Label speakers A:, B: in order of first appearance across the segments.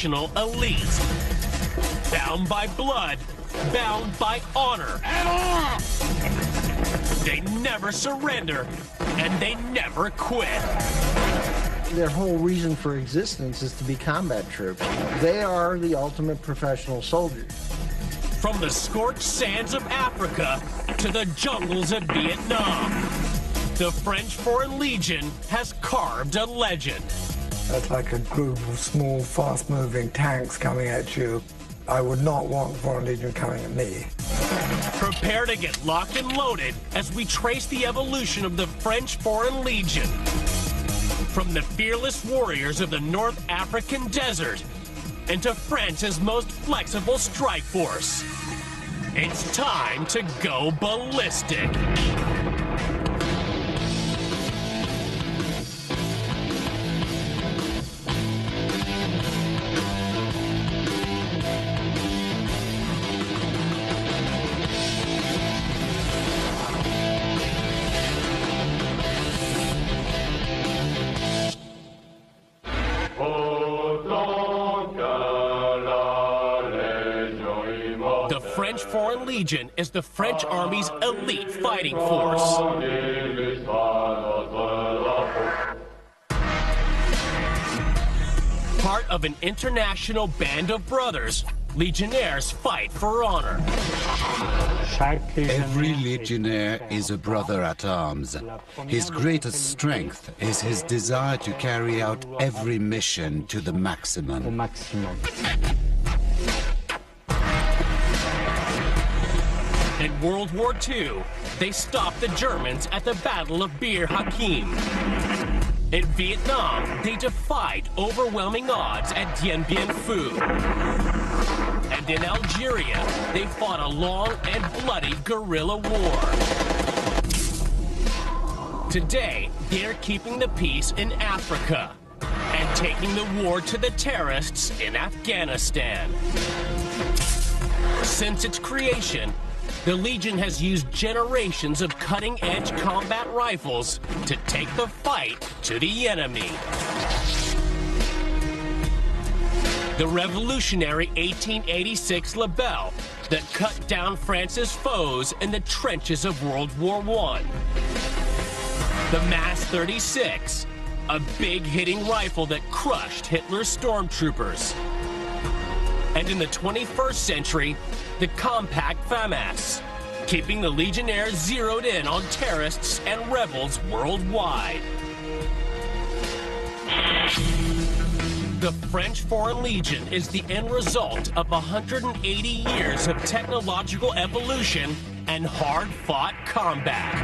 A: professional elite. Bound by blood, bound by honor. They never surrender, and they never quit.
B: Their whole reason for existence is to be combat troops. They are the ultimate professional soldiers.
A: From the scorched sands of Africa to the jungles of Vietnam, the French Foreign Legion has carved a legend.
C: It's like a group of small, fast-moving tanks coming at you. I would not want the Foreign Legion coming at me.
A: Prepare to get locked and loaded as we trace the evolution of the French Foreign Legion. From the fearless warriors of the North African desert into France's most flexible strike force. It's time to go ballistic. The French Foreign Legion is the French Army's elite fighting force. Part of an international band of brothers, Legionnaires fight for honor.
D: Every legionnaire is a brother at arms. His greatest strength is his desire to carry out every mission to the maximum.
A: In World War II, they stopped the Germans at the Battle of Bir Hakeim. In Vietnam, they defied overwhelming odds at Dien Bien Phu. And in Algeria, they fought a long and bloody guerrilla war. Today, they're keeping the peace in Africa and taking the war to the terrorists in Afghanistan. Since its creation, the Legion has used generations of cutting-edge combat rifles to take the fight to the enemy. The revolutionary 1886 Lebel that cut down France's foes in the trenches of World War I. The Mass 36, a big-hitting rifle that crushed Hitler's stormtroopers. And in the 21st century, the compact FAMAS, keeping the Legionnaires zeroed in on terrorists and rebels worldwide. The French Foreign Legion is the end result of 180 years of technological evolution and hard-fought combat.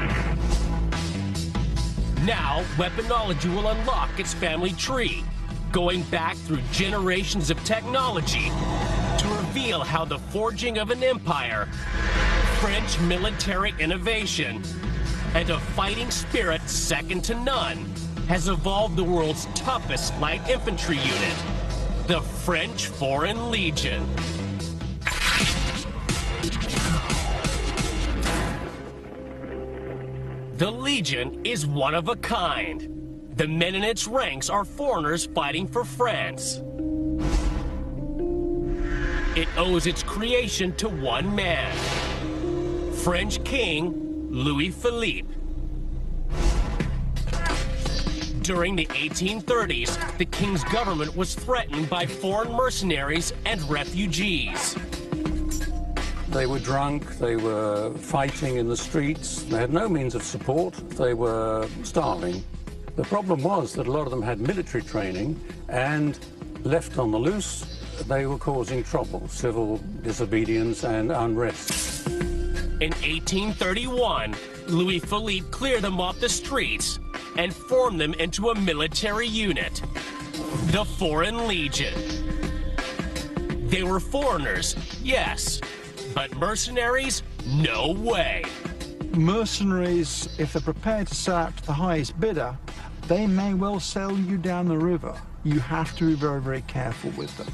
A: Now, weaponology will unlock its family tree, going back through generations of technology to reveal how the forging of an empire, French military innovation, and a fighting spirit second to none has evolved the world's toughest light infantry unit, the French Foreign Legion. The Legion is one of a kind. The men in its ranks are foreigners fighting for France. It owes its creation to one man, French King Louis Philippe. During the 1830s, the king's government was threatened by foreign mercenaries and refugees.
E: They were drunk, they were fighting in the streets, they had no means of support, they were starving. The problem was that a lot of them had military training, and left on the loose, they were causing trouble, civil disobedience and unrest.
A: In 1831, Louis Philippe cleared them off the streets and formed them into a military unit, the Foreign Legion. They were foreigners, yes, but mercenaries, no way.
F: Mercenaries, if they're prepared to sell out to the highest bidder, they may well sell you down the river. You have to be very, very careful with them.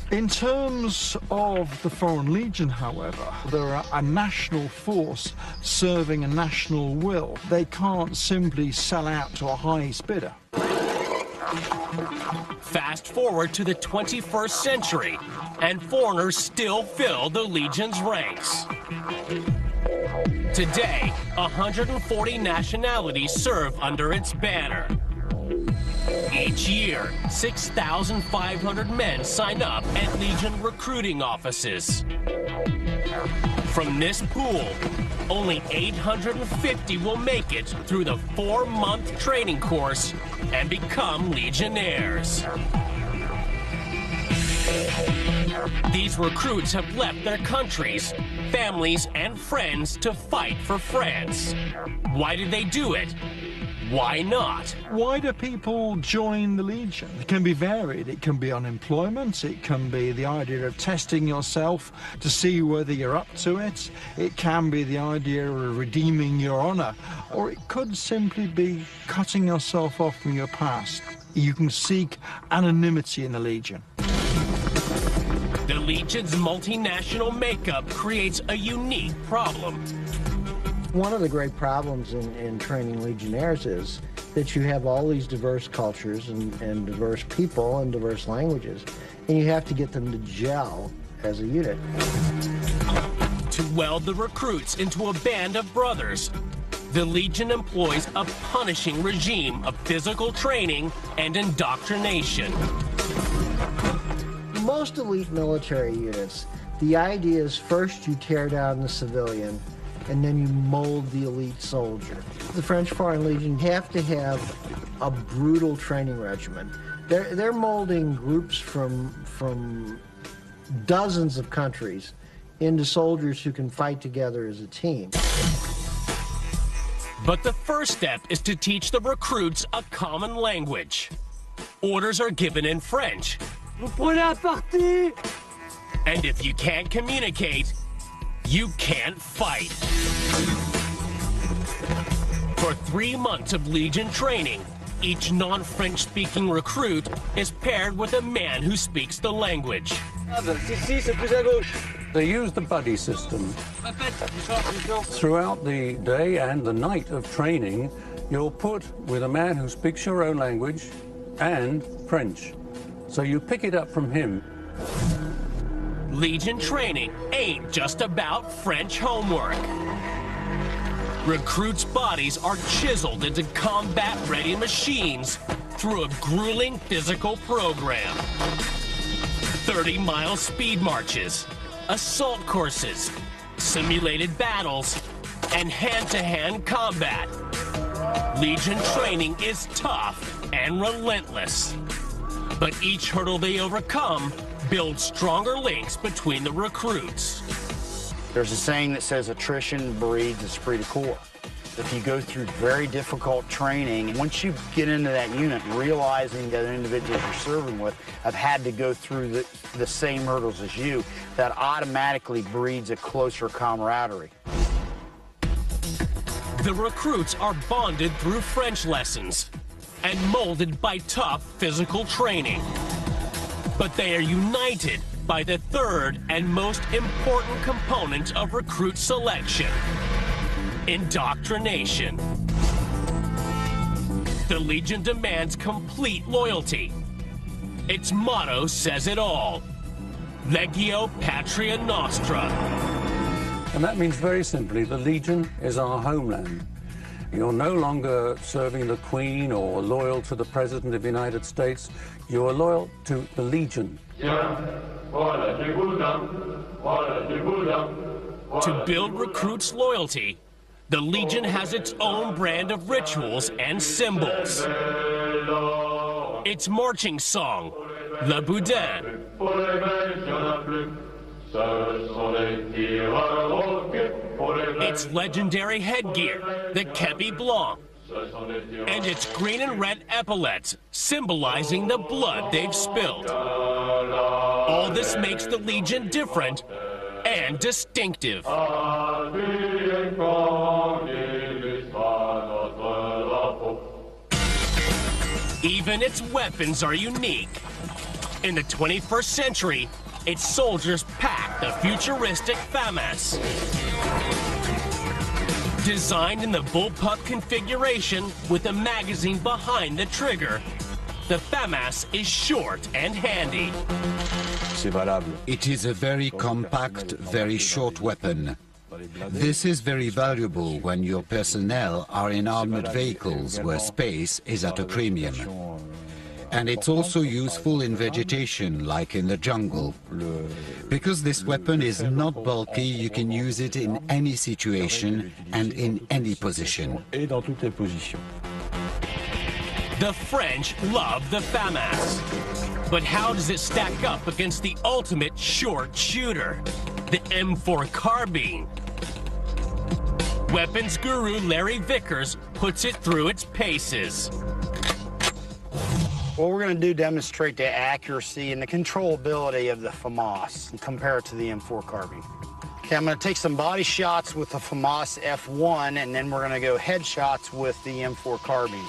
F: In terms of the Foreign Legion, however, they're a national force serving a national will. They can't simply sell out to a highest bidder.
A: Fast forward to the 21st century, and foreigners still fill the Legion's ranks. Today, 140 nationalities serve under its banner. Each year, 6,500 men sign up at Legion recruiting offices. From this pool, only 850 will make it through the 4-month training course and become Legionnaires. These recruits have left their countries, families, and friends to fight for France. Why did they do it? Why not?
F: Why do people join the Legion? It can be varied. It can be unemployment. It can be the idea of testing yourself to see whether you're up to it. It can be the idea of redeeming your honor. Or it could simply be cutting yourself off from your past. You can seek anonymity in the Legion.
A: The Legion's multinational makeup creates a unique problem.
B: One of the great problems in training Legionnaires is that you have all these diverse cultures and diverse people and diverse languages, and you have to get them to gel as a unit.
A: To weld the recruits into a band of brothers, the Legion employs a punishing regime of physical training and indoctrination.
B: Most elite military units, the idea is first you tear down the civilian, and then you mold the elite soldier. The French Foreign Legion have to have a brutal training regimen. They're molding groups from dozens of countries into soldiers who can fight together as a team.
A: But the first step is to teach the recruits a common language. Orders are given in French.
G: Vous prenez un parti!
A: And if you can't communicate, you can't fight. For 3 months of Legion training, each non-French speaking recruit is paired with a man who speaks the language.
G: Ici, c'est plus à gauche.
E: They use the buddy system. Throughout the day and the night of training, you're put with a man who speaks your own language and French. So you pick it up from him.
A: Legion training ain't just about French homework. Recruits' bodies are chiseled into combat-ready machines through a grueling physical program. 30-mile speed marches, assault courses, simulated battles, and hand-to-hand combat. Legion training is tough and relentless. But each hurdle they overcome builds stronger links between the recruits.
H: There's a saying that says attrition breeds esprit de corps. If you go through very difficult training, once you get into that unit, realizing that individuals you're serving with have had to go through the same hurdles as you, that automatically breeds a closer camaraderie.
A: The recruits are bonded through French lessons and molded by tough physical training. But they are united by the third and most important component of recruit selection: indoctrination. The Legion demands complete loyalty. Its motto says it all: Legio Patria Nostra.
E: And that means very simply, the Legion is our homeland. You're no longer serving the Queen or loyal to the President of the United States. You are loyal to the Legion.
A: To build recruits' loyalty, the Legion has its own brand of rituals and symbols. Its marching song, Le Boudin. Its legendary headgear, the Kepi Blanc. And its green and red epaulets, symbolizing the blood they've spilled. All this makes the Legion different and distinctive. Even its weapons are unique. In the 21st century, its soldiers pack the futuristic FAMAS. Designed in the bullpup configuration with a magazine behind the trigger, the FAMAS is short and handy.
D: It is a very compact, very short weapon. This is very valuable when your personnel are in armored vehicles where space is at a premium. And it's also useful in vegetation, like in the jungle. Because this weapon is not bulky, you can use it in any situation and in any position.
A: The French love the FAMAS. But how does it stack up against the ultimate short shooter, the M4 carbine? Weapons guru Larry Vickers puts it through its paces.
H: What we're going to do demonstrate the accuracy and the controllability of the FAMAS and compare it to the M4 carbine. Okay, I'm going to take some body shots with the FAMAS F1, and then we're going to go headshots with the M4 carbine.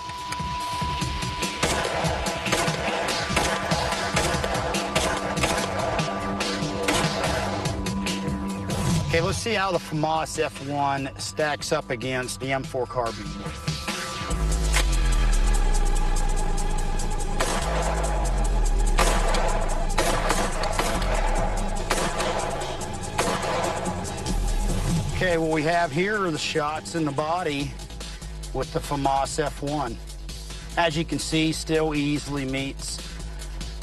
H: Okay, let's see how the FAMAS F1 stacks up against the M4 carbine. Okay, what we have here are the shots in the body with the FAMAS F1. As you can see, still easily meets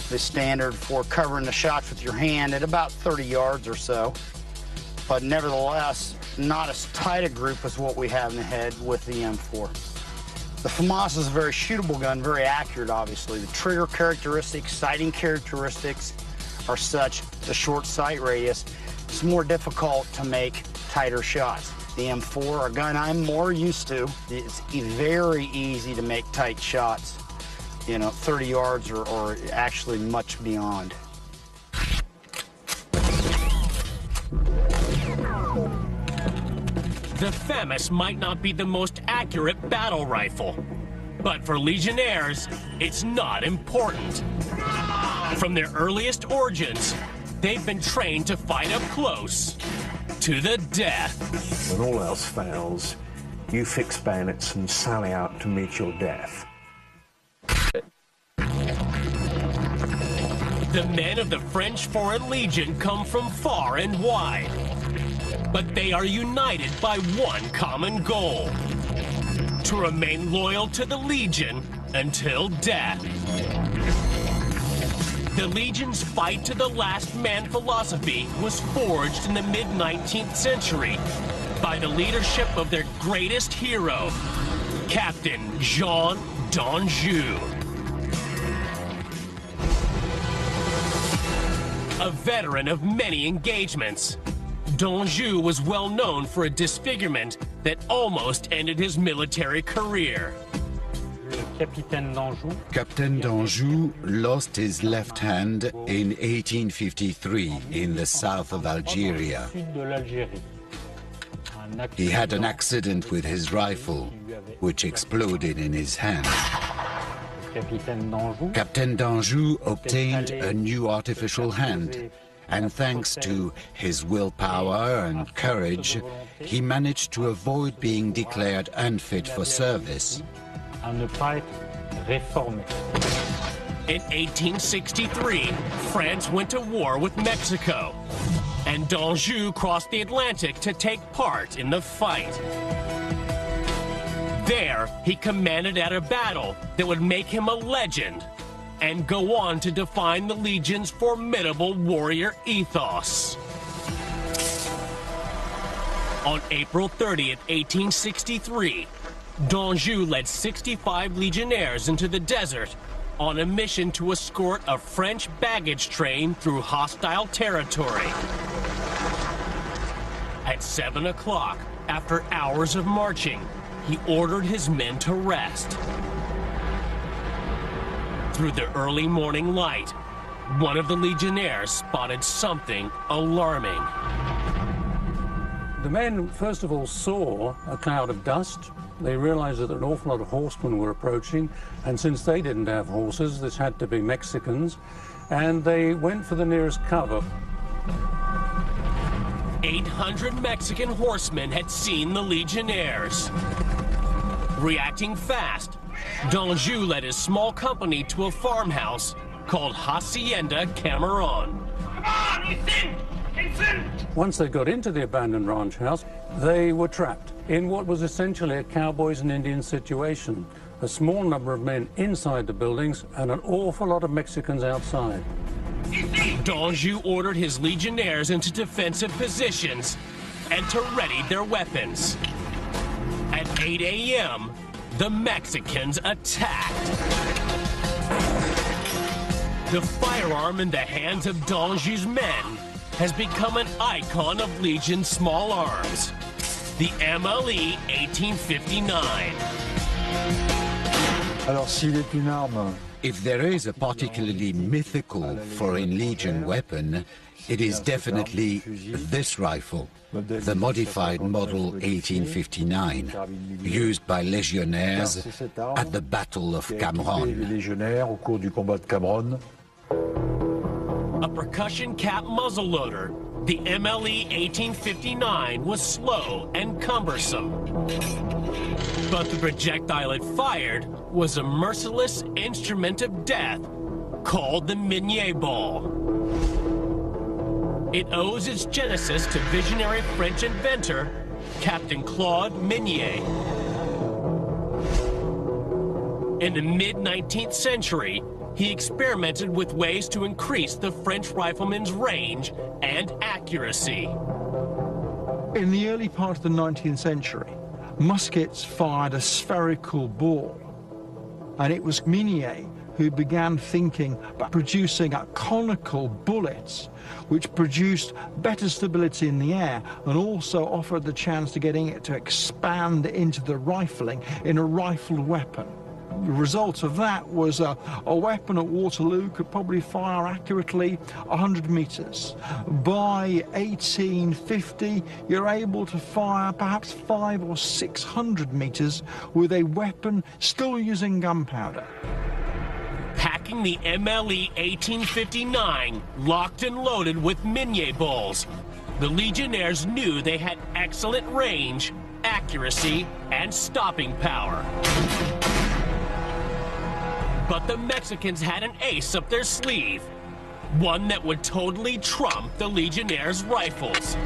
H: the standard for covering the shots with your hand at about 30 yards or so. But nevertheless, not as tight a group as what we have in the head with the M4. The FAMAS is a very shootable gun, very accurate, obviously. The trigger characteristics, sighting characteristics are such, the short sight radius, it's more difficult to make tighter shots. The M4, a gun I'm more used to, it's very easy to make tight shots, 30 yards or actually much beyond.
A: The FAMAS might not be the most accurate battle rifle, but for Legionnaires, it's not important. From their earliest origins, they've been trained to fight up close, to the death.
I: When all else fails, you fix bayonets and sally out to meet your death.
A: The men of the French Foreign Legion come from far and wide, but they are united by one common goal: to remain loyal to the Legion until death. The Legion's fight to the last man philosophy was forged in the mid-19th century by the leadership of their greatest hero, Captain Jean d'Anjou. A veteran of many engagements, d'Anjou was well known for a disfigurement that almost ended his military career.
D: Captain d'Anjou lost his left hand in 1853 in the south of Algeria. He had an accident with his rifle, which exploded in his hand. Captain d'Anjou obtained a new artificial hand, and thanks to his willpower and courage, he managed to avoid being declared unfit for service.
A: In 1863, France went to war with Mexico, and d'Anjou crossed the Atlantic to take part in the fight. There, he commanded at a battle that would make him a legend and go on to define the Legion's formidable warrior ethos. On April 30th, 1863, d'Anjou led 65 Legionnaires into the desert on a mission to escort a French baggage train through hostile territory. At 7 o'clock, after hours of marching, he ordered his men to rest. Through the early morning light, one of the Legionnaires spotted something alarming.
E: The men, first of all, saw a cloud of dust. They realized that an awful lot of horsemen were approaching, and since they didn't have horses, this had to be Mexicans, and they went for the nearest cover.
A: 800 Mexican horsemen had seen the Legionnaires. Reacting fast, D'Anjou led his small company to a farmhouse called Hacienda Cameron.
E: Once they got into the abandoned ranch house, they were trapped in what was essentially a cowboys and Indians situation. A small number of men inside the buildings and an awful lot of Mexicans outside.
A: D'Anjou ordered his legionnaires into defensive positions and to ready their weapons. At 8 a.m., the Mexicans attacked. The firearm in the hands of D'Anjou's men has become an icon of Legion's small arms, the MLE 1859.
D: If there is a particularly mythical Foreign Legion weapon, it is definitely this rifle, the modified model 1859, used by legionnaires at the Battle of Cameron.
A: A percussion cap muzzleloader, the MLE 1859 was slow and cumbersome. But the projectile it fired was a merciless instrument of death called the Minié ball. It owes its genesis to visionary French inventor Captain Claude Minié. In the mid-19th century, he experimented with ways to increase the French rifleman's range and accuracy.
F: In the early part of the 19th century, muskets fired a spherical ball, and it was Minié who began thinking about producing a conical bullets which produced better stability in the air and also offered the chance to getting it to expand into the rifling in a rifled weapon. The result of that was a weapon at Waterloo could probably fire accurately 100 meters. By 1850, you're able to fire perhaps 500 or 600 meters with a weapon still using gunpowder.
A: Packing the MLE 1859 locked and loaded with Minié balls, the Legionnaires knew they had excellent range, accuracy, and stopping power. But the Mexicans had an ace up their sleeve, one that would totally trump the Legionnaires' rifles.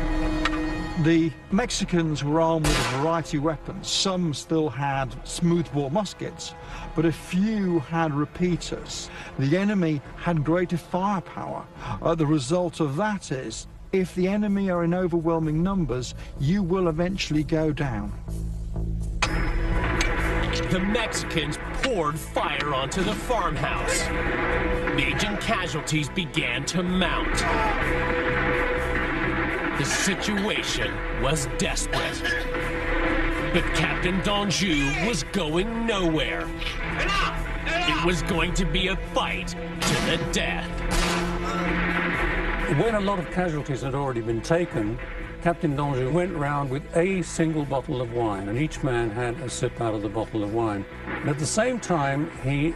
F: The Mexicans were armed with a variety of weapons. Some still had smoothbore muskets, but a few had repeaters. The enemy had greater firepower. The result of that is, if the enemy are in overwhelming numbers, you will eventually go down.
A: The Mexicans poured fire onto the farmhouse. Legion casualties began to mount. The situation was desperate. But Captain D'Anjou was going nowhere. It was going to be a fight to the death.
E: When a lot of casualties had already been taken, Captain D'Anjou went round with a single bottle of wine, and each man had a sip out of the bottle of wine. And at the same time, he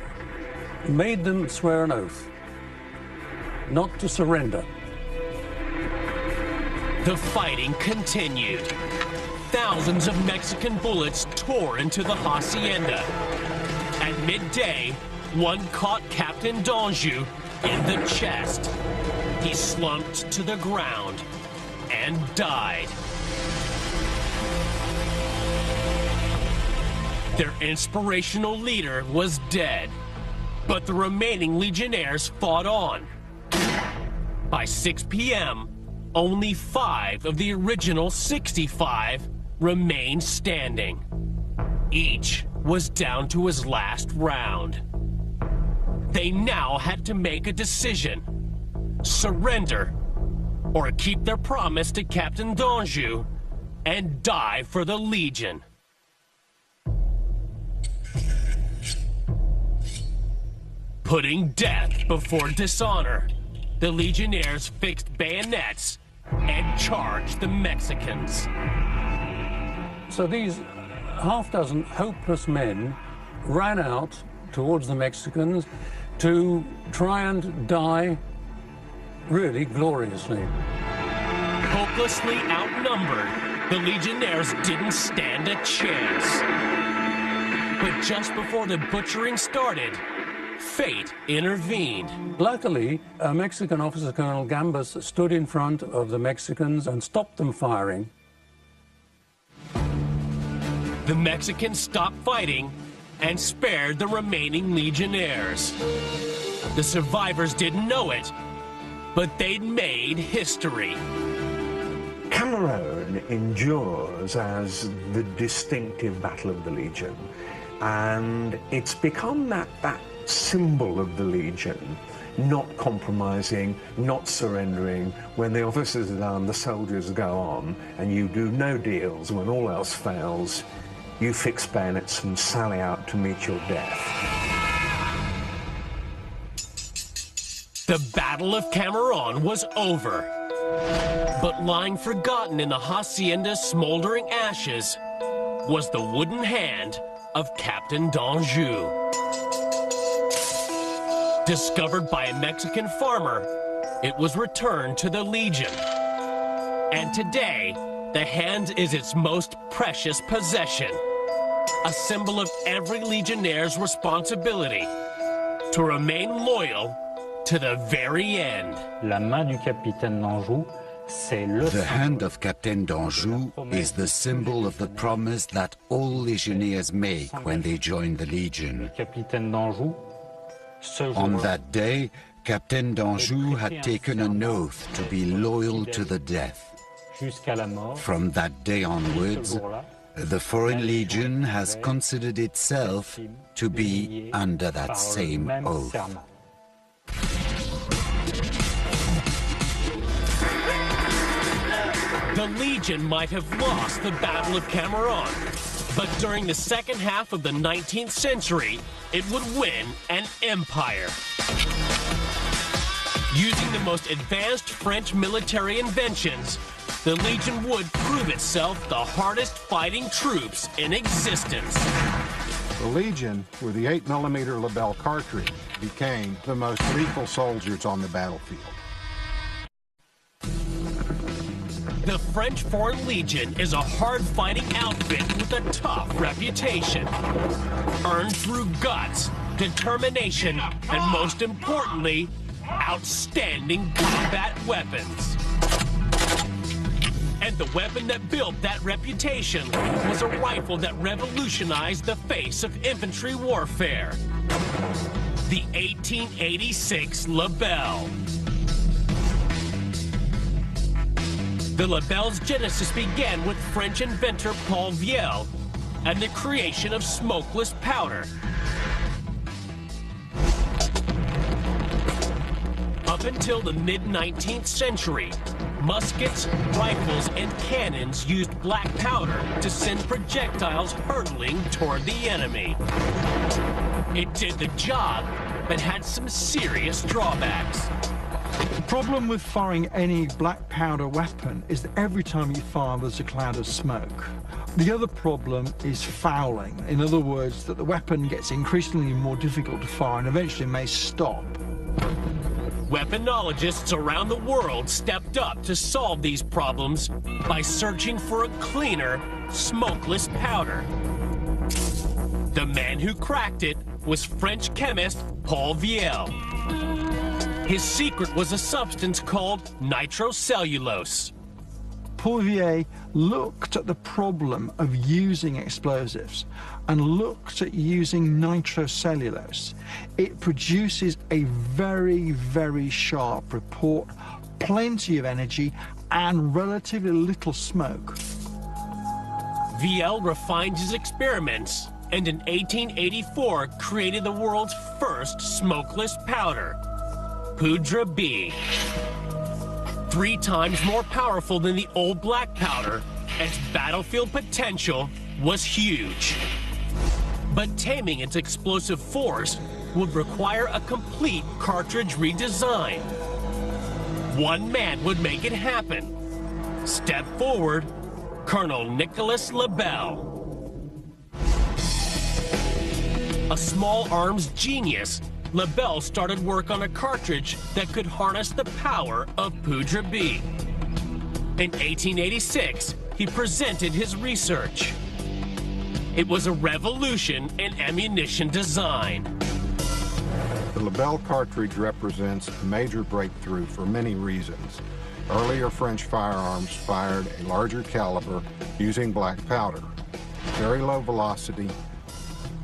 E: made them swear an oath not to surrender.
A: The fighting continued. Thousands of Mexican bullets tore into the hacienda. At midday, one caught Captain D'Anjou in the chest. He slumped to the ground and died. Their inspirational leader was dead, but the remaining Legionnaires fought on. By 6 p.m., only 5 of the original 65 remained standing. Each was down to his last round. They now had to make a decision: surrender or keep their promise to Captain D'Anjou and die for the Legion. Putting death before dishonor, the Legionnaires fixed bayonets and charged the Mexicans.
E: So these half-dozen hopeless men ran out towards the Mexicans to try and die really gloriously.
A: Hopelessly outnumbered, the Legionnaires didn't stand a chance. But just before the butchering started, fate intervened.
E: Luckily, a Mexican officer, Colonel Gambas, stood in front of the Mexicans and stopped them firing.
A: The Mexicans stopped fighting and spared the remaining legionnaires. The survivors didn't know it, but they'd made history.
I: Cameroon endures as the distinctive Battle of the Legion, and it's become that symbol of the Legion, not compromising, not surrendering. When the officers are done, the soldiers go on, and you do no deals. When all else fails, you fix bayonets and sally out to meet your death.
A: The Battle of Cameroon was over. But lying forgotten in the hacienda's smoldering ashes was the wooden hand of Captain d'Anjou. Discovered by a Mexican farmer, it was returned to the Legion. And today, the hand is its most precious possession, a symbol of every Legionnaire's responsibility to remain loyal to the very end.
J: La main du capitaine d'Anjou, c'est le
D: The hand of Captain d'Anjou is the symbol of the promise that all Legionnaires make when they join the Legion.
J: Capitaine d'Anjou.
D: On that day, Captain d'Anjou had taken an oath to be loyal to the death. From that day onwards, the Foreign Legion has considered itself to be under that same oath.
A: The Legion might have lost the Battle of Cameroon, but during the second half of the 19th century, it would win an empire. Using the most advanced French military inventions, the Legion would prove itself the hardest fighting troops in existence.
K: The Legion, with the 8mm Lebel cartridge, became the most lethal soldiers on the battlefield.
A: The French Foreign Legion is a hard-fighting outfit with a tough reputation, earned through guts, determination, and most importantly, outstanding combat weapons. And the weapon that built that reputation was a rifle that revolutionized the face of infantry warfare, the 1886 Lebel. The Lebel's genesis began with French inventor Paul Viel and the creation of smokeless powder. Up until the mid-19th century, muskets, rifles, and cannons used black powder to send projectiles hurtling toward the enemy. It did the job, but had some serious drawbacks.
F: The problem with firing any black powder weapon is that every time you fire, there's a cloud of smoke. The other problem is fouling. In other words, that the weapon gets increasingly more difficult to fire and eventually may stop.
A: Weaponologists around the world stepped up to solve these problems by searching for a cleaner, smokeless powder. The man who cracked it was French chemist Paul Viel. His secret was a substance called nitrocellulose.
F: Paul Viel looked at the problem of using explosives and looked at using nitrocellulose. It produces a very, very sharp report, plenty of energy, and relatively little smoke.
A: Viel refined his experiments and in 1884 created the world's first smokeless powder, Poudre B. 3 times more powerful than the old black powder, its battlefield potential was huge. But taming its explosive force would require a complete cartridge redesign. One man would make it happen. Step forward, Colonel Nicolas Lebel. A small arms genius, Lebel started work on a cartridge that could harness the power of Poudre B. In 1886, he presented his research. It was a revolution in ammunition design.
K: The Lebel cartridge represents a major breakthrough for many reasons. Earlier French firearms fired a larger caliber using black powder. Very low velocity,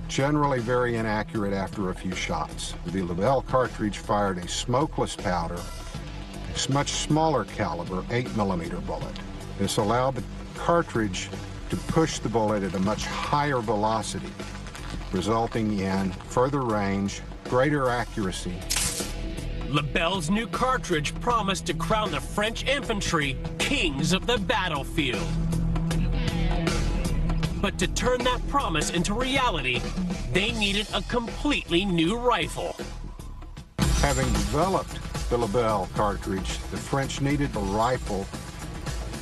K: generally very inaccurate after a few shots. The Lebel cartridge fired a smokeless powder, a much smaller caliber 8mm bullet. This allowed the cartridge to push the bullet at a much higher velocity, resulting in further range, greater accuracy.
A: Lebel's new cartridge promised to crown the French infantry kings of the battlefield. But to turn that promise into reality, they needed a completely new rifle.
K: Having developed the Lebel cartridge, the French needed a rifle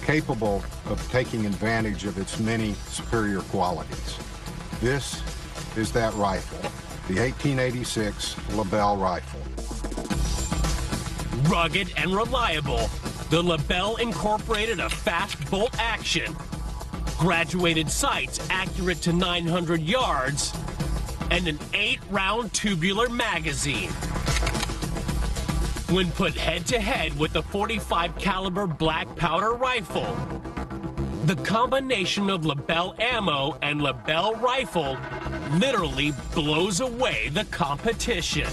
K: capable of taking advantage of its many superior qualities. This is that rifle, the 1886 Lebel rifle.
A: Rugged and reliable, the Lebel incorporated a fast bolt action, graduated sights accurate to 900 yards, and an 8-round tubular magazine. When put head-to-head with the .45 caliber black powder rifle, the combination of Lebel ammo and Lebel rifle literally blows away the competition.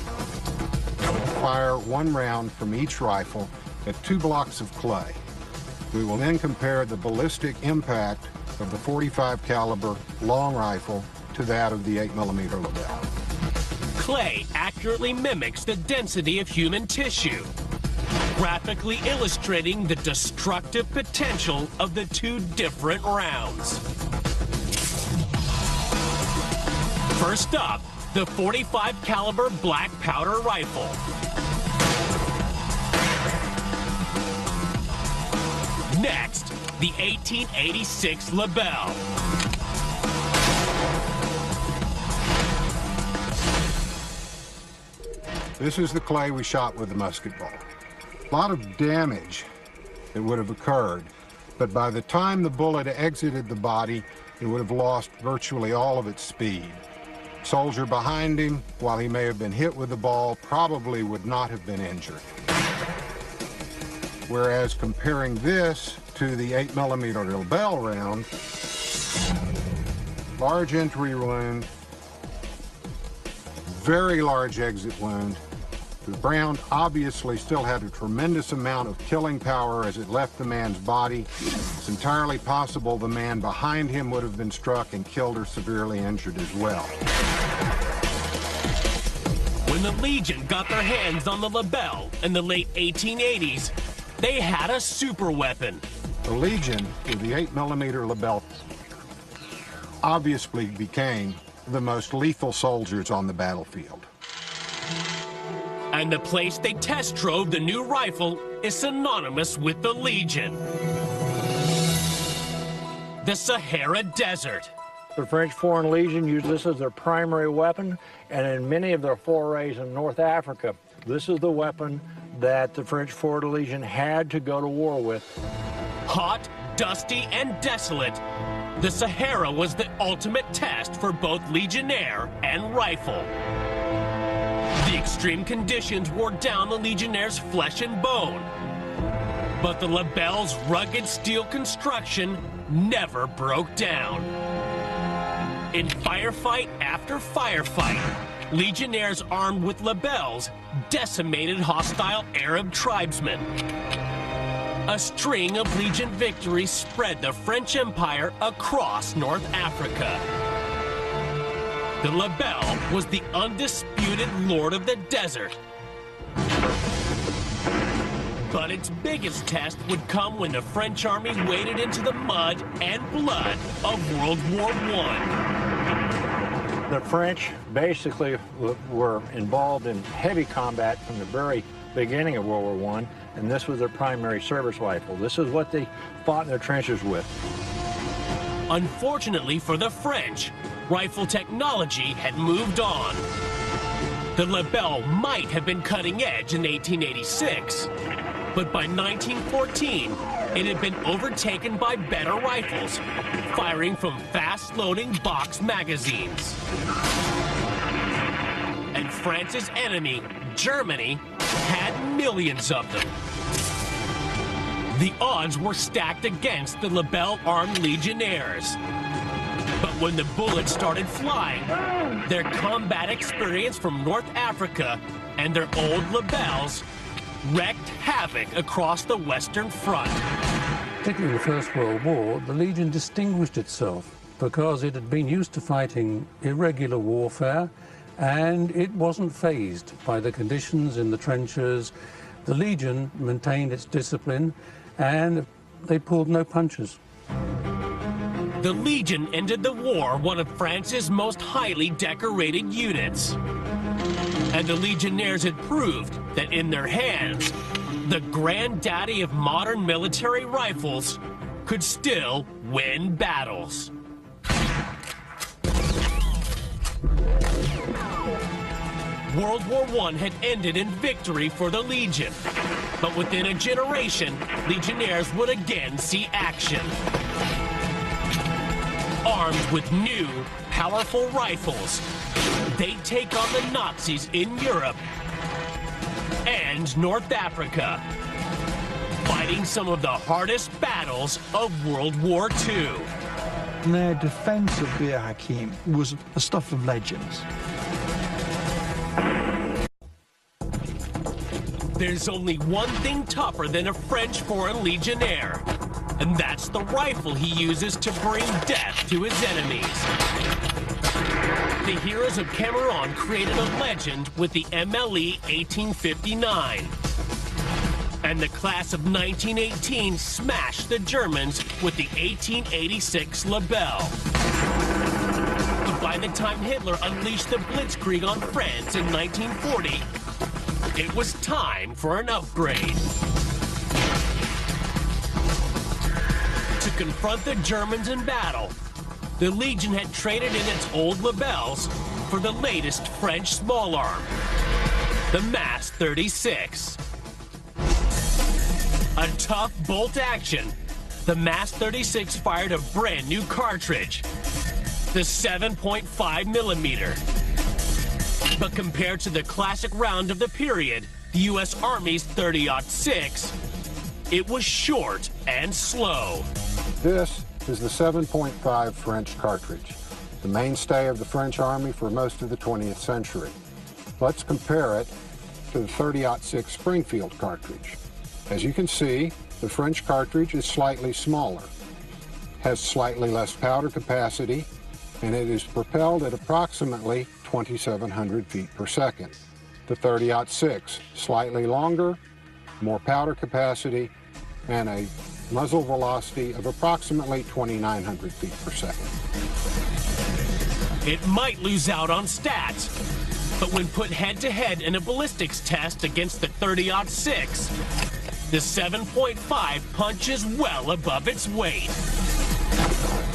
K: Fire one round from each rifle at 2 blocks of clay. We will then compare the ballistic impact of the .45 caliber long rifle to that of the 8mm Lebel.
A: Clay accurately mimics the density of human tissue, graphically illustrating the destructive potential of the two different rounds. First up, the .45 caliber black powder rifle. Next, the 1886 Lebel.
K: This is the clay we shot with the musket ball. A lot of damage that would have occurred, but by the time the bullet exited the body, it would have lost virtually all of its speed. Soldier behind him, while he may have been hit with the ball, probably would not have been injured. Whereas comparing this to the 8mm Lebel round, large entry wound, very large exit wound. The round obviously still had a tremendous amount of killing power as it left the man's body. It's entirely possible the man behind him would have been struck and killed or severely injured as well.
A: When the Legion got their hands on the Lebel in the late 1880s, they had a super weapon.
K: The Legion, with the 8mm Lebel, obviously became the most lethal soldiers on the battlefield.
A: And the place they test drove the new rifle is synonymous with the Legion. The Sahara Desert.
L: The French Foreign Legion used this as their primary weapon, and in many of their forays in North Africa, this is the weapon that the French Foreign Legion had to go to war with.
A: Hot, dusty, and desolate, the Sahara was the ultimate test for both Legionnaire and rifle. The extreme conditions wore down the Legionnaire's flesh and bone, but the Lebel's rugged steel construction never broke down. In firefight after firefight, Legionnaires armed with Lebels decimated hostile Arab tribesmen. A string of Legion victories spread the French Empire across North Africa. The Lebel was the undisputed lord of the desert. But its biggest test would come when the French army waded into the mud and blood of World War I.
L: The French basically were involved in heavy combat from the very beginning of World War I, and this was their primary service rifle. This is what they fought in their trenches with.
A: Unfortunately for the French, rifle technology had moved on. The Lebel might have been cutting edge in 1886, But by 1914, it had been overtaken by better rifles, firing from fast-loading box magazines. And France's enemy, Germany, had millions of them. The odds were stacked against the Lebel armed legionnaires. But when the bullets started flying, their combat experience from North Africa and their old Lebels wreaked havoc across the Western Front.
E: Particularly in the First World War, the Legion distinguished itself because it had been used to fighting irregular warfare, and it wasn't fazed by the conditions in the trenches. The Legion maintained its discipline, and they pulled no punches.
A: The Legion ended the war one of France's most highly decorated units. And the Legionnaires had proved that in their hands, the granddaddy of modern military rifles could still win battles. World War I had ended in victory for the Legion. But within a generation, Legionnaires would again see action. Armed with new, powerful rifles, they'd take on the Nazis in Europe and North Africa, fighting some of the hardest battles of World War II.
F: Their defense of Bir Hakeim was the stuff of legends.
A: There's only one thing tougher than a French Foreign Legionnaire, and that's the rifle he uses to bring death to his enemies. The heroes of Cameroon created a legend with the MLE 1859. And the class of 1918 smashed the Germans with the 1886 Lebel. But by the time Hitler unleashed the Blitzkrieg on France in 1940, it was time for an upgrade. To confront the Germans in battle, the Legion had traded in its old Lebels for the latest French small arm, the Mass 36. A tough bolt action, the Mass 36 fired a brand new cartridge, the 7.5 millimeter. But compared to the classic round of the period, the U.S. Army's 30-06, it was short and slow.
K: This is the 7.5 French cartridge, the mainstay of the French Army for most of the 20th century. Let's compare it to the 30-06 Springfield cartridge. As you can see, the French cartridge is slightly smaller, has slightly less powder capacity, and it is propelled at approximately 2,700 feet per second. The 30-06, slightly longer, more powder capacity, and a muzzle velocity of approximately 2,900 feet per second.
A: It might lose out on stats, but when put head-to-head in a ballistics test against the 30-06, the 7.5 punches well above its weight.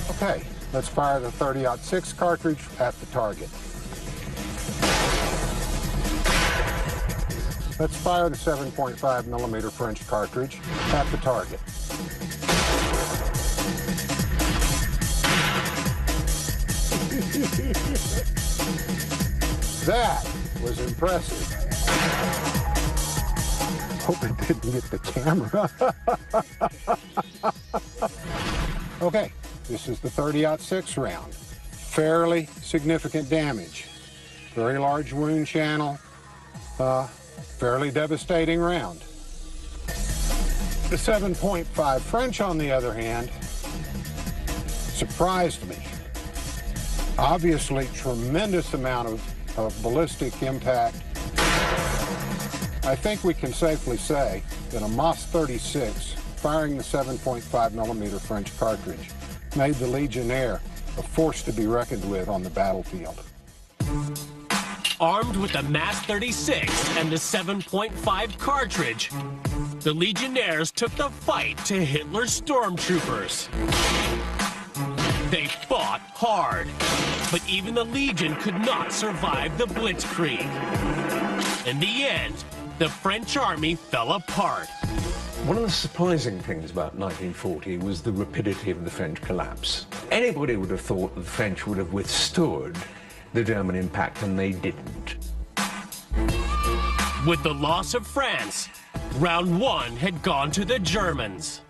K: Okay, let's fire the 30-06 cartridge at the target. Let's fire the 7.5 millimeter French cartridge at the target. That was impressive. Hope it didn't get the camera. Okay, this is the 30-06 round. Fairly significant damage. Very large wound channel. Fairly devastating round. The 7.5 French, on the other hand, surprised me. Obviously, tremendous amount of ballistic impact. I think we can safely say that a Moss 36 firing the 7.5 millimeter French cartridge made the Legionnaire a force to be reckoned with on the battlefield.
A: Armed with the Mass 36 and the 7.5 cartridge, the Legionnaires took the fight to Hitler's stormtroopers. They fought hard, but even the Legion could not survive the Blitzkrieg. In the end, the French army fell apart,
I: One of the surprising things about 1940 was the rapidity of the French collapse. Anybody would have thought that the French would have withstood the German impact, and they didn't.
A: With the loss of France, round one had gone to the Germans.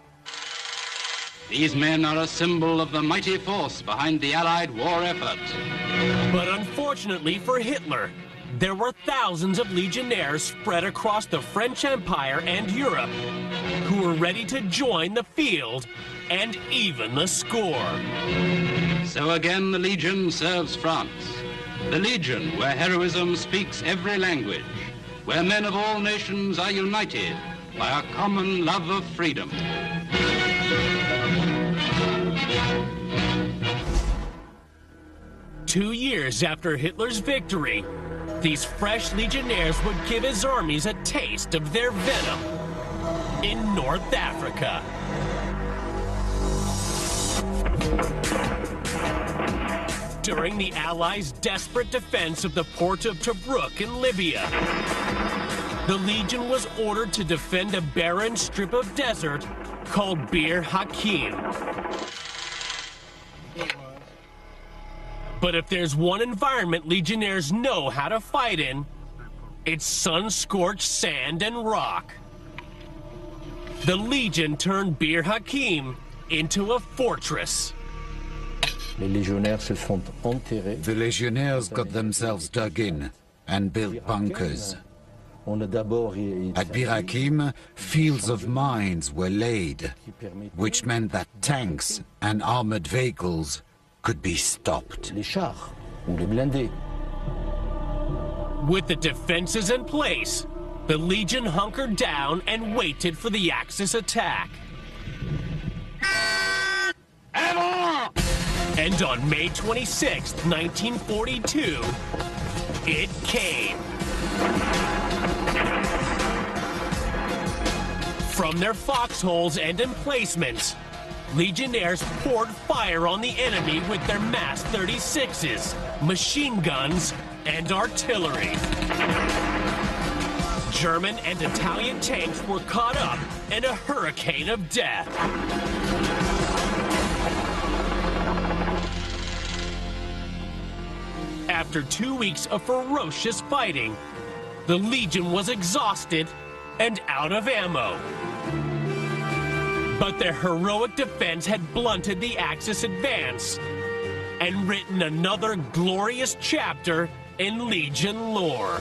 M: These men are a symbol of the mighty force behind the Allied war effort.
A: But unfortunately for Hitler, there were thousands of legionnaires spread across the French Empire and Europe who were ready to join the field and even the score.
M: So again the Legion serves France. The Legion, where heroism speaks every language, where men of all nations are united by a common love of freedom.
A: Two years after Hitler's victory, these fresh legionnaires would give his armies a taste of their venom in North Africa. During the Allies' desperate defense of the port of Tobruk in Libya, the Legion was ordered to defend a barren strip of desert called Bir Hakeim. But if there's one environment legionnaires know how to fight in, it's sun-scorched sand and rock. The Legion turned Bir Hakeim into a fortress.
D: The legionnaires got themselves dug in and built bunkers. At Bir Hakeim, fields of mines were laid, which meant that tanks and armored vehicles could be stopped.
A: With the defenses in place, the Legion hunkered down and waited for the Axis attack. And on May 26, 1942, it came. From their foxholes and emplacements, Legionnaires poured fire on the enemy with their mass 36s, machine guns, and artillery. German and Italian tanks were caught up in a hurricane of death. After 2 weeks of ferocious fighting, the Legion was exhausted and out of ammo. But their heroic defense had blunted the Axis advance and written another glorious chapter in Legion lore.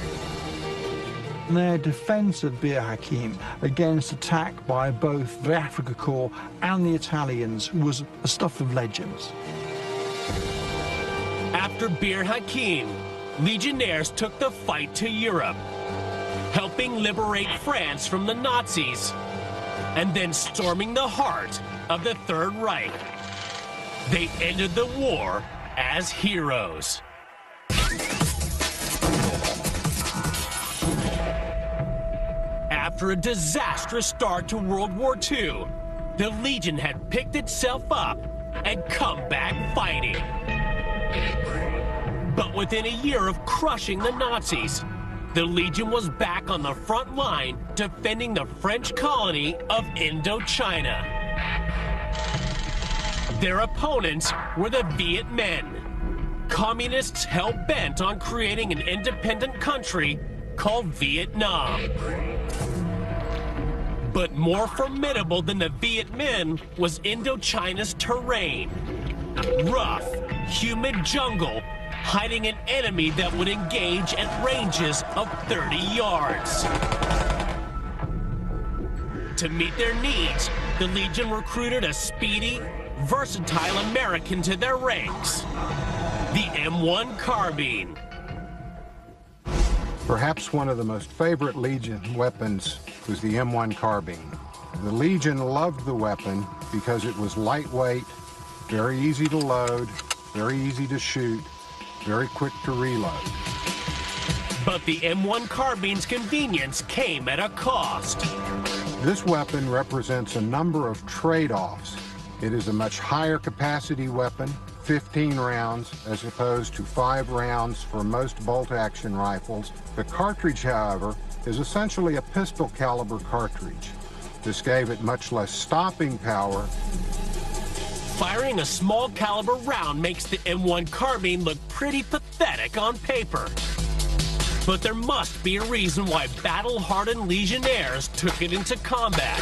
F: Their defense of Bir Hakeim against attack by both the Afrika Korps and the Italians was a stuff of legends.
A: After Bir Hakeim, Legionnaires took the fight to Europe, helping liberate France from the Nazis, and then storming the heart of the Third Reich. They ended the war as heroes. After a disastrous start to World War II, the Legion had picked itself up and come back fighting. But within a year of crushing the Nazis, the Legion was back on the front line defending the French colony of Indochina. Their opponents were the Viet Minh, communists hell-bent on creating an independent country called Vietnam. But more formidable than the Viet Minh was Indochina's terrain. Rough, humid jungle, hiding an enemy that would engage at ranges of 30 yards. To meet their needs, the Legion recruited a speedy, versatile American to their ranks, the M1 carbine.
K: Perhaps one of the most favorite Legion weapons was the M1 carbine. The Legion loved the weapon because it was lightweight, very easy to load, very easy to shoot, very quick to reload.
A: But the M1 carbine's convenience came at a cost.
K: This weapon represents a number of trade-offs. It is a much higher capacity weapon, 15 rounds, as opposed to 5 rounds for most bolt-action rifles. The cartridge, however, is essentially a pistol caliber cartridge. This gave it much less stopping power.
A: Firing a small caliber round makes the M1 carbine look pretty pathetic on paper. But there must be a reason why battle-hardened Legionnaires took it into combat.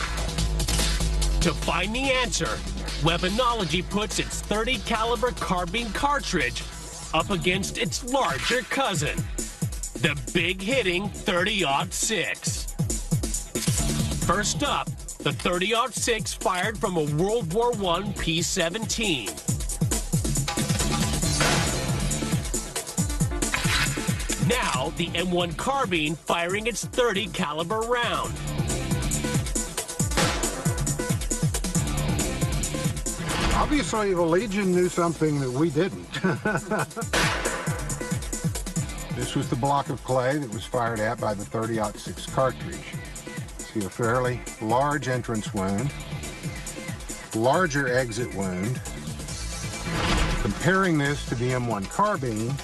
A: To find the answer, Weaponology puts its .30 caliber carbine cartridge up against its larger cousin, the big-hitting .30-06. First up, the .30-06 fired from a World War I P-17. Now, the M1 carbine firing its .30 caliber round.
K: Obviously, the Legion knew something that we didn't. This was the block of clay that was fired at by the .30-06 cartridge. See a fairly large entrance wound, larger exit wound. Comparing this to the M1 carbine,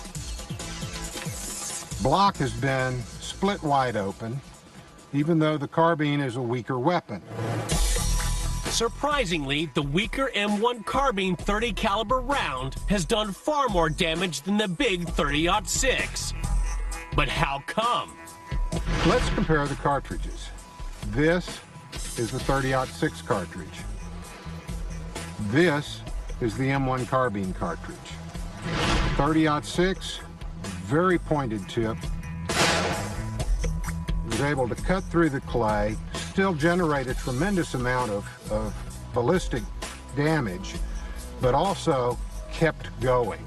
K: block has been split wide open, even though the carbine is a weaker weapon.
A: Surprisingly, the weaker M1 carbine .30 caliber round has done far more damage than the big .30-06. But how come?
K: Let's compare the cartridges. This is the .30-06 cartridge. This is the M1 carbine cartridge. .30-06, very pointed tip. Was able to cut through the clay, still generate a tremendous amount of ballistic damage, but also kept going.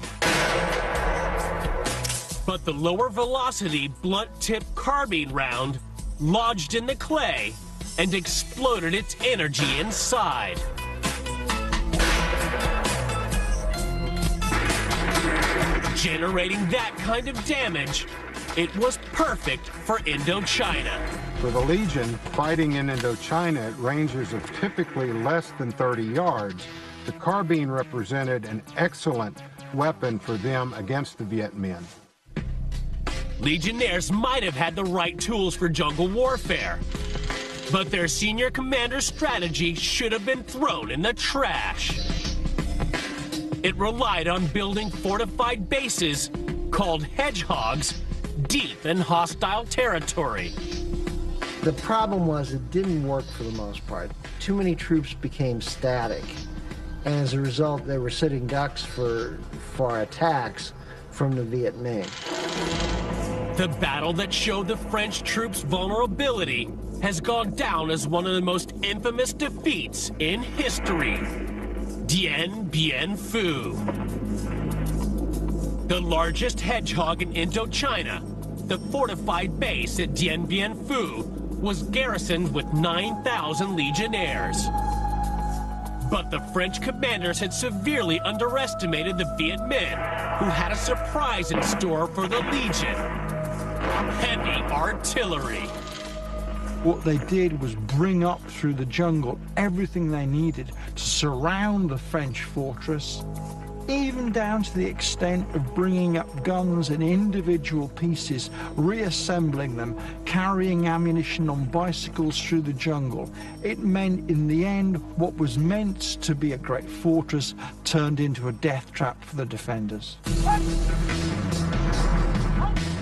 A: But the lower velocity blunt tip carbine round lodged in the clay and exploded its energy inside. Generating that kind of damage, it was perfect for Indochina.
K: For the Legion, fighting in Indochina at ranges of typically less than 30 yards, the carbine represented an excellent weapon for them against the Viet Minh.
A: Legionnaires might have had the right tools for jungle warfare, but their senior commander's strategy should have been thrown in the trash. It relied on building fortified bases called hedgehogs deep in hostile territory.
B: The problem was it didn't work for the most part. Too many troops became static, and as a result, they were sitting ducks for attacks from the Viet Minh.
A: The battle that showed the French troops' vulnerability has gone down as one of the most infamous defeats in history. Dien Bien Phu. The largest hedgehog in Indochina, the fortified base at Dien Bien Phu was garrisoned with 9,000 legionnaires. But the French commanders had severely underestimated the Viet Minh, who had a surprise in store for the Legion. Heavy artillery.
F: What they did was bring up through the jungle everything they needed to surround the French fortress, even down to the extent of bringing up guns in individual pieces, reassembling them, carrying ammunition on bicycles through the jungle. It meant, in the end, what was meant to be a great fortress turned into a death trap for the defenders.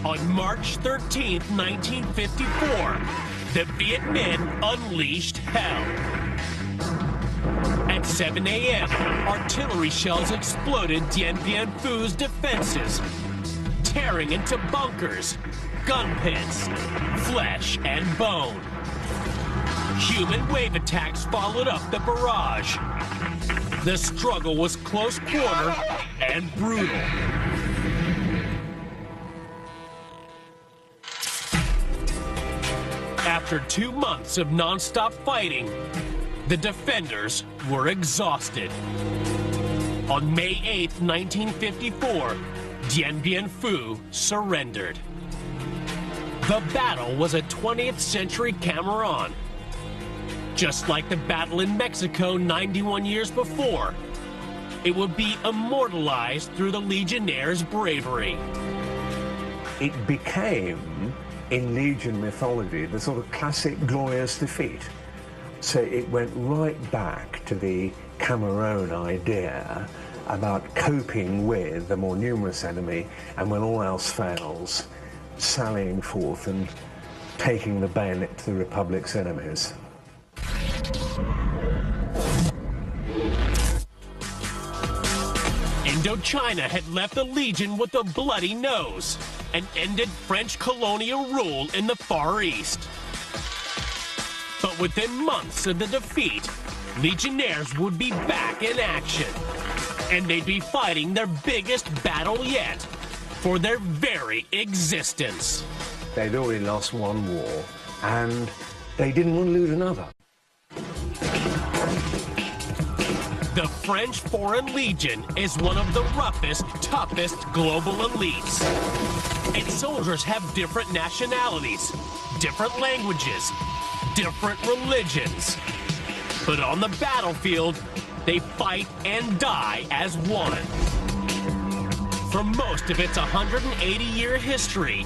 A: On March 13th, 1954, the Viet Minh unleashed hell. At 7 a.m., artillery shells exploded Dien Bien Phu's defenses, tearing into bunkers, gun pits, flesh and bone. Human wave attacks followed up the barrage. The struggle was close quarter and brutal. After 2 months of non-stop fighting, the defenders were exhausted. On May 8, 1954, Dien Bien Phu surrendered. The battle was a 20th century Cameron. Just like the battle in Mexico 91 years before, it would be immortalized through the Legionnaires' bravery.
I: It became, in Legion mythology, the sort of classic glorious defeat. So it went right back to the Cameron idea about coping with the more numerous enemy, and when all else fails, sallying forth and taking the bayonet to the Republic's enemies.
A: Indochina had left the Legion with a bloody nose and ended French colonial rule in the Far East. But within months of the defeat, Legionnaires would be back in action, and they'd be fighting their biggest battle yet, for their very existence.
I: They'd already lost one war, and they didn't want to lose another.
A: The French Foreign Legion is one of the roughest, toughest global elites. Its soldiers have different nationalities, different languages, different religions. But on the battlefield, they fight and die as one. For most of its 180-year history,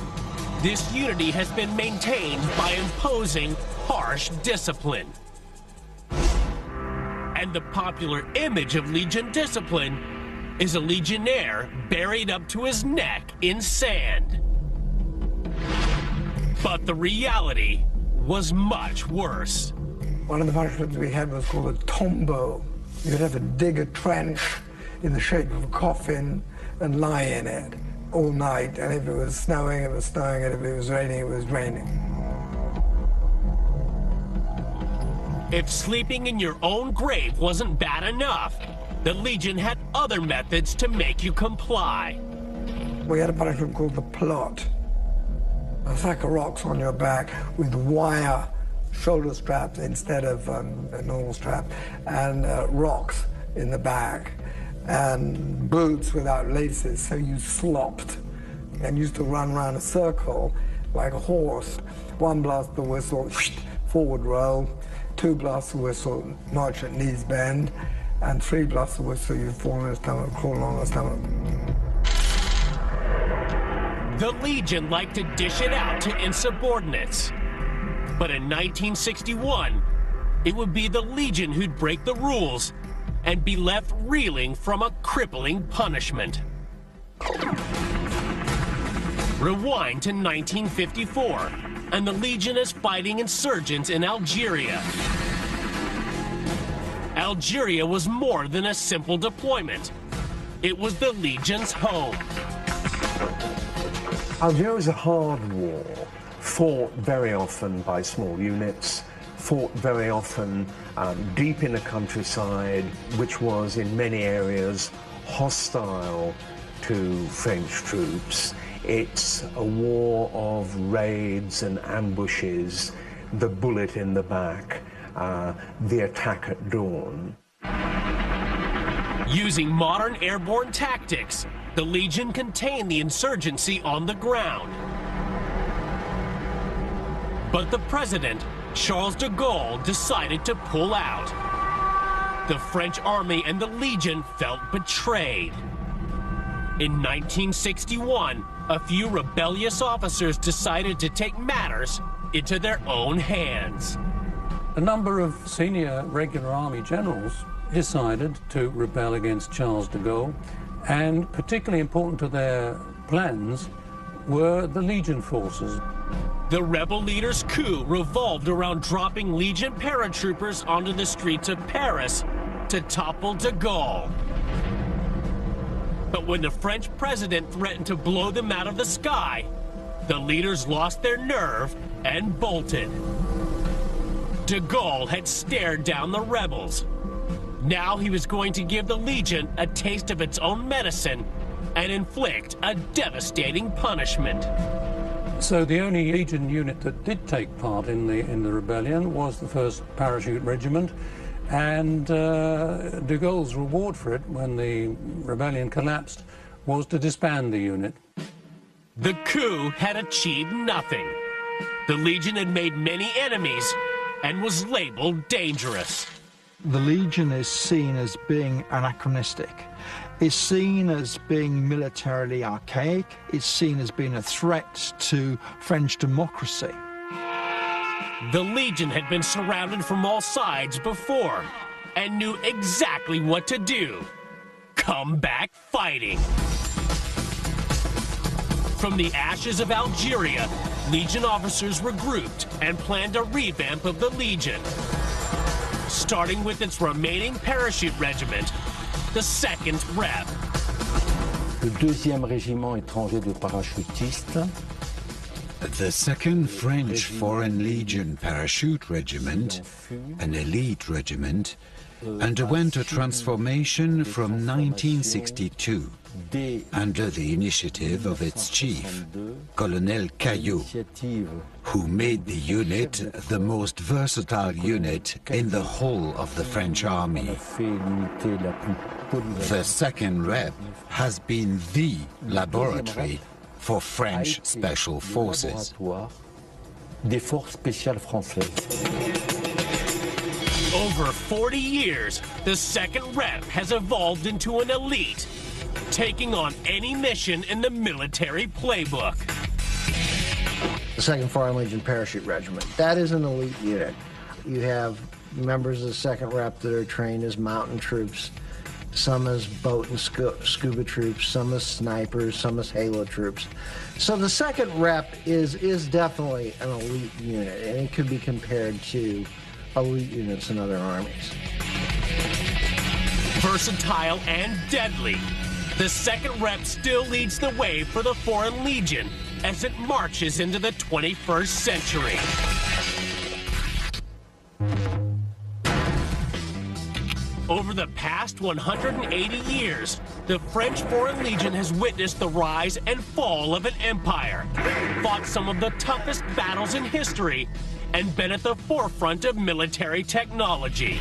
A: this unity has been maintained by imposing harsh discipline. And the popular image of Legion discipline is a Legionnaire buried up to his neck in sand. But the reality was much worse.
C: One of the punishments we had was called a tombeau. You'd have to dig a trench in the shape of a coffin and lie in it all night. And if it was snowing, it was snowing, and if it was raining, it was raining.
A: If sleeping in your own grave wasn't bad enough, the Legion had other methods to make you comply.
C: We had a punishment called the plot. A sack of rocks on your back with wire shoulder straps instead of a normal strap, and rocks in the back, and boots without laces, so you slopped and used to run around a circle like a horse. One blast of the whistle, forward roll, 2 blasts of whistle, march at knees bend, and 3 blasts of whistle, you fall on the stomach, crawl on the stomach.
A: The Legion liked to dish it out to insubordinates. But in 1961, it would be the Legion who'd break the rules and be left reeling from a crippling punishment. Rewind to 1954, and the Legion is fighting insurgents in Algeria. Algeria was more than a simple deployment. It was the Legion's home.
I: Algeria was a hard war, fought very often by small units, fought very often deep in the countryside, which was in many areas hostile to French troops. It's a war of raids and ambushes, the bullet in the back, the attack at dawn.
A: Using modern airborne tactics, the Legion contained the insurgency on the ground. But the president, Charles de Gaulle, decided to pull out. The French army and the Legion felt betrayed. In 1961, a few rebellious officers decided to take matters into their own hands.
E: A number of senior regular army generals decided to rebel against Charles de Gaulle, and particularly important to their plans were the Legion forces.
A: The rebel leader's coup revolved around dropping Legion paratroopers onto the streets of Paris to topple de Gaulle. But when the French president threatened to blow them out of the sky, the leaders lost their nerve and bolted. De Gaulle had stared down the rebels. Now he was going to give the Legion a taste of its own medicine and inflict a devastating punishment.
E: So the only Legion unit that did take part in the rebellion was the 1st Parachute Regiment, and de Gaulle's reward for it, when the rebellion collapsed, was to disband the unit.
A: The coup had achieved nothing. The Legion had made many enemies and was labeled dangerous.
F: The Legion is seen as being anachronistic. It's seen as being militarily archaic. It's seen as being a threat to French democracy.
A: The Legion had been surrounded from all sides before and knew exactly what to do. Come back fighting. From the ashes of Algeria, Legion officers regrouped and planned a revamp of the Legion, starting with its remaining parachute regiment, the 2nd Rep.
N: Le 2e régiment étranger de parachutistes.
D: The 2nd French Foreign Legion Parachute Regiment, an elite regiment, underwent a transformation from 1962 under the initiative of its chief, Colonel Caillot, who made the unit the most versatile unit in the whole of the French army. The 2nd Rep has been the laboratory for French Special Forces.
N: Des forces spéciales françaises.
A: Over 40 years, the 2nd Rep has evolved into an elite, taking on any mission in the military playbook.
B: The 2nd Foreign Legion Parachute Regiment, that is an elite unit. You have members of the 2nd Rep that are trained as mountain troops, some as boat and scuba troops, some as snipers, some as halo troops. So the 2nd Rep is definitely an elite unit, and it could be compared to elite units in other armies.
A: Versatile and deadly, the 2nd Rep still leads the way for the Foreign Legion as it marches into the 21st century. Over the past 180 years, the French Foreign Legion has witnessed the rise and fall of an empire, fought some of the toughest battles in history, and been at the forefront of military technology.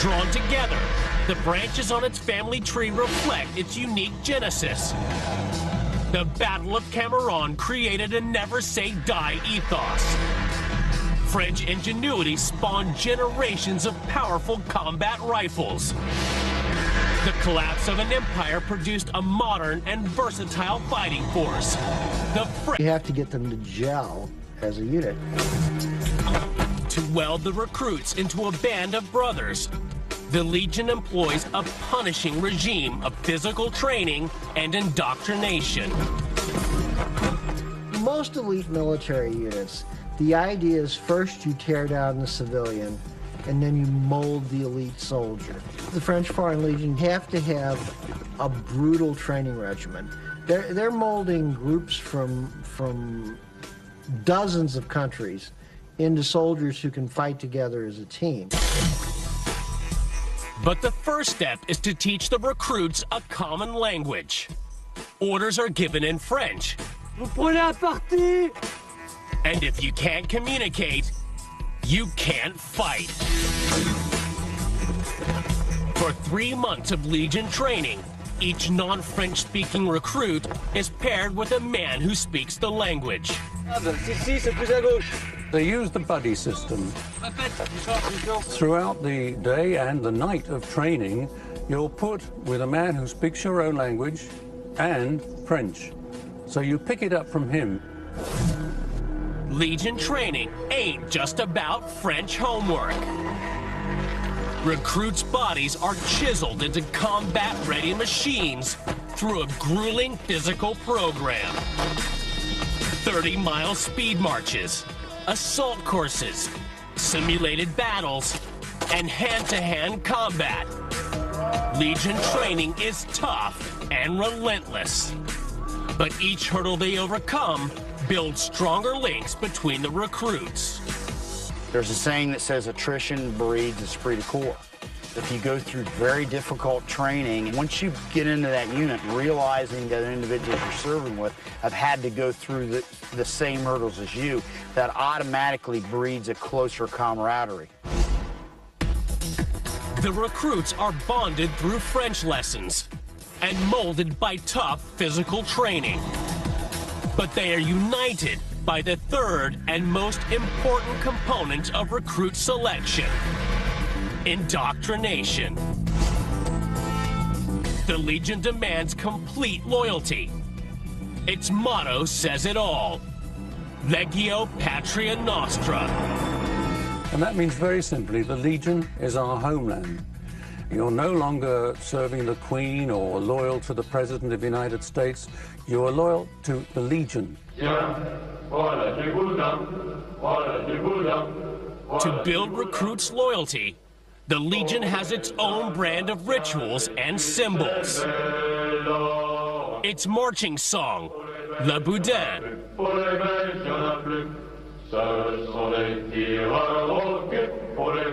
A: Drawn together, the branches on its family tree reflect its unique genesis. The Battle of Cameroon created a never-say-die ethos. French ingenuity spawned generations of powerful combat rifles. The collapse of an empire produced a modern and versatile fighting force.
B: You have to get them to gel as a unit.
A: To weld the recruits into a band of brothers, the Legion employs a punishing regime of physical training and indoctrination.
B: Most elite military units, the idea is first you tear down the civilian and then you mold the elite soldier. The French Foreign Legion have to have a brutal training regimen. They're molding groups from dozens of countries into soldiers who can fight together as a team.
A: But the first step is to teach the recruits a common language. Orders are given in French.
G: Vous prenez un parti!
A: And if you can't communicate, you can't fight. For 3 months of Legion training, each non-French speaking recruit is paired with a man who speaks the language.
E: They use the buddy system. Throughout the day and the night of training, you're put with a man who speaks your own language and French. So you pick it up from him.
A: Legion training ain't just about French homework. Recruits' bodies are chiseled into combat-ready machines through a grueling physical program. 30-mile speed marches, assault courses, simulated battles, and hand-to-hand combat. Legion training is tough and relentless. But each hurdle they overcome builds stronger links between the recruits.
H: There's a saying that says attrition breeds esprit de corps. If you go through very difficult training, once you get into that unit, realizing that individuals you're serving with have had to go through the same hurdles as you, that automatically breeds a closer camaraderie.
A: The recruits are bonded through French lessons and molded by tough physical training. But they are united by the third and most important component of recruit selection: indoctrination. The Legion demands complete loyalty. Its motto says it all: Legio Patria Nostra.
E: And that means very simply, the Legion is our homeland. You're no longer serving the Queen or loyal to the President of the United States. You are loyal to the Legion.
A: To build recruits' loyalty, the Legion has its own brand of rituals and symbols. Its marching song, Le Boudin.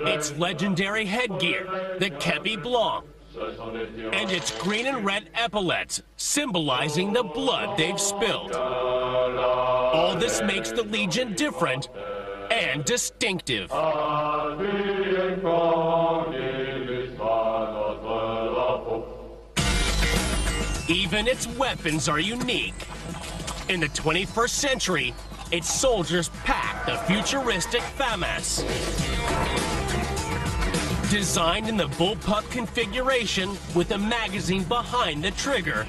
A: Its legendary headgear, the Kepi Blanc. And its green and red epaulets, symbolizing the blood they've spilled. All this makes the Legion different and distinctive. Even its weapons are unique. In the 21st century, its soldiers pack the futuristic FAMAS. Designed in the bullpup configuration with a magazine behind the trigger,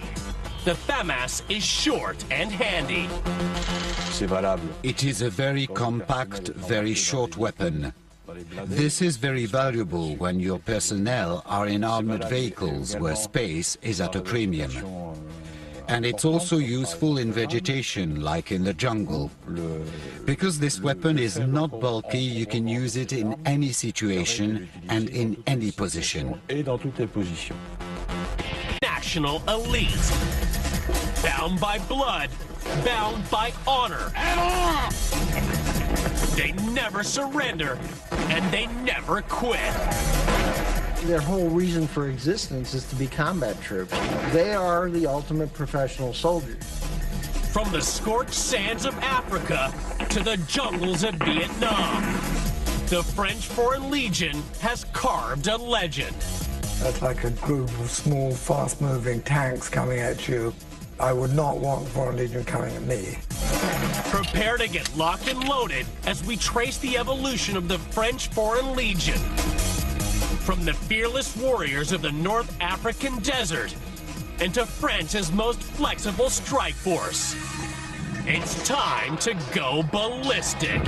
A: the FAMAS is short and handy.
D: It is a very compact, very short weapon. This is very valuable when your personnel are in armored vehicles where space is at a premium. And it's also useful in vegetation, like in the jungle. Because this weapon is not bulky, you can use it in any situation and in any position.
A: National elite. Bound by blood, bound by honor. They never surrender, and they never quit.
B: Their whole reason for existence is to be combat troops. They are the ultimate professional soldiers.
A: From the scorched sands of Africa to the jungles of Vietnam, the French Foreign Legion has carved a legend.
C: That's like a group of small, fast-moving tanks coming at you. I would not want Foreign Legion coming at me.
A: Prepare to get locked and loaded as we trace the evolution of the French Foreign Legion. From the fearless warriors of the North African desert into France's most flexible strike force. It's time to go ballistic.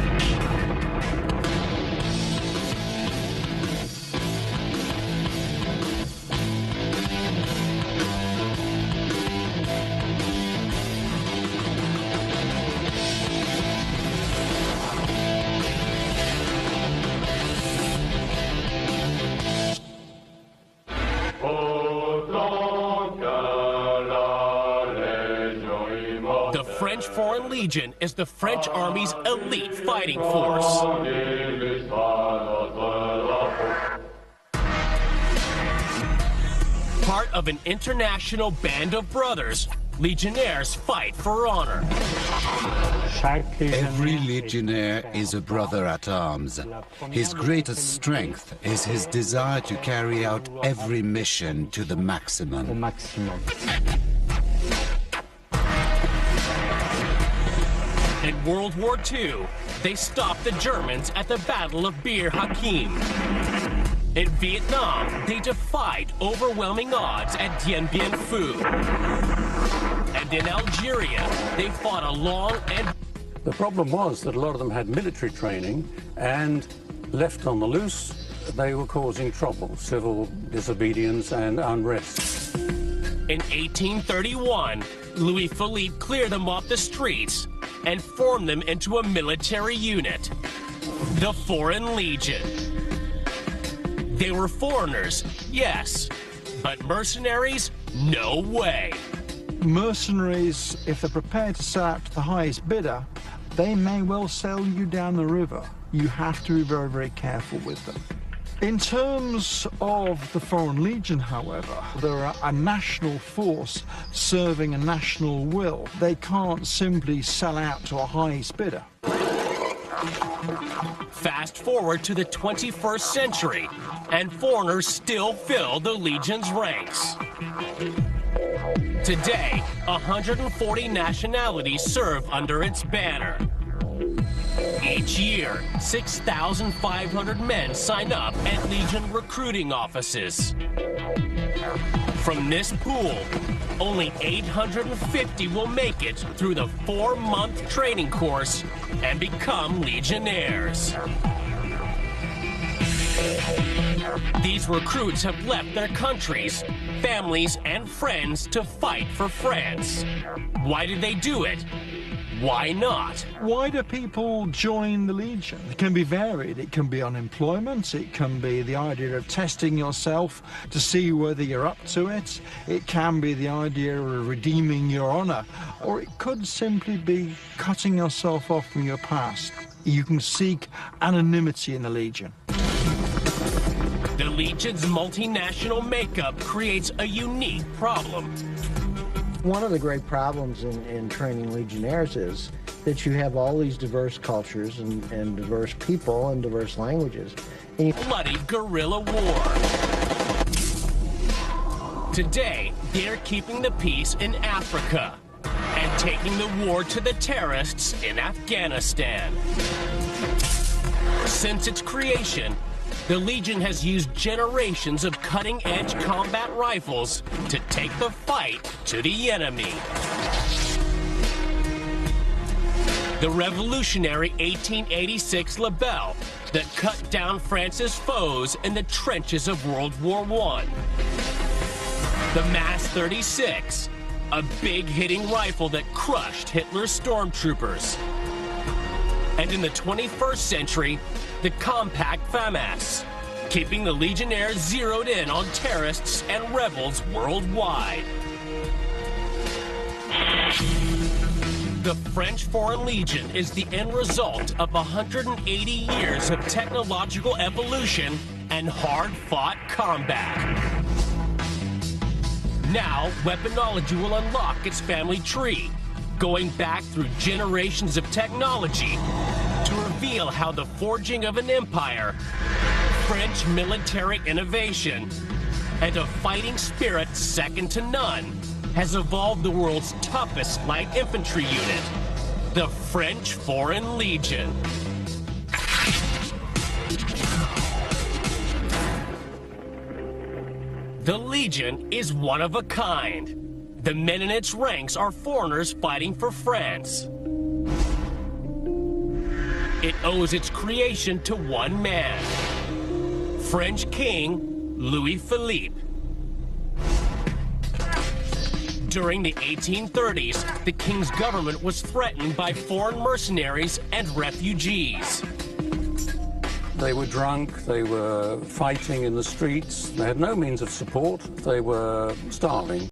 A: The French Foreign Legion is the French Army's elite fighting force. Part of an international band of brothers, Legionnaires fight for honor.
D: Every legionnaire is a brother at arms. His greatest strength is his desire to carry out every mission to the maximum.
A: In World War II, they stopped the Germans at the Battle of Bir Hakeim. In Vietnam, they defied overwhelming odds at Dien Bien Phu. And in Algeria, they fought a long and...
E: The problem was that a lot of them had military training, and left on the loose, they were causing trouble, civil disobedience and unrest.
A: In 1831, Louis Philippe cleared them off the streets and formed them into a military unit, the Foreign Legion. They were foreigners, yes, but mercenaries, no way.
F: Mercenaries, if they're prepared to sell out to the highest bidder, they may well sell you down the river. You have to be very, very careful with them. In terms of the Foreign Legion, however, they're a national force serving a national will. They can't simply sell out to a highest bidder.
A: Fast forward to the 21st century, and foreigners still fill the Legion's ranks. Today, 140 nationalities serve under its banner. Each year, 6,500 men sign up at Legion recruiting offices. From this pool, only 850 will make it through the 4-month training course and become legionnaires. These recruits have left their countries, families, and friends to fight for France. Why did they do it? Why not?
F: Why do people join the Legion? It can be varied. It can be unemployment. It can be the idea of testing yourself to see whether you're up to it. It can be the idea of redeeming your honor. Or it could simply be cutting yourself off from your past. You can seek anonymity in the Legion.
A: The Legion's multinational makeup creates a unique problem.
B: One of the great problems in training legionnaires is that you have all these diverse cultures and diverse people and diverse languages. And
A: bloody guerrilla war. Today, they're keeping the peace in Africa and taking the war to the terrorists in Afghanistan. Since its creation, the Legion has used generations of cutting-edge combat rifles to take the fight to the enemy. The revolutionary 1886 Lebel that cut down France's foes in the trenches of World War I. The Mass 36, a big-hitting rifle that crushed Hitler's stormtroopers. And in the 21st century, the compact FAMAS, keeping the Legionnaires zeroed in on terrorists and rebels worldwide. The French Foreign Legion is the end result of 180 years of technological evolution and hard-fought combat. Now, weaponology will unlock its family tree, going back through generations of technology to reveal how the forging of an empire, French military innovation, and a fighting spirit second to none has evolved the world's toughest light infantry unit, the French Foreign Legion. The Legion is one of a kind. The men in its ranks are foreigners fighting for France. It owes its creation to one man, French King Louis Philippe. During the 1830s, the king's government was threatened by foreign mercenaries and refugees.
E: They were drunk, they were fighting in the streets, they had no means of support, they were starving.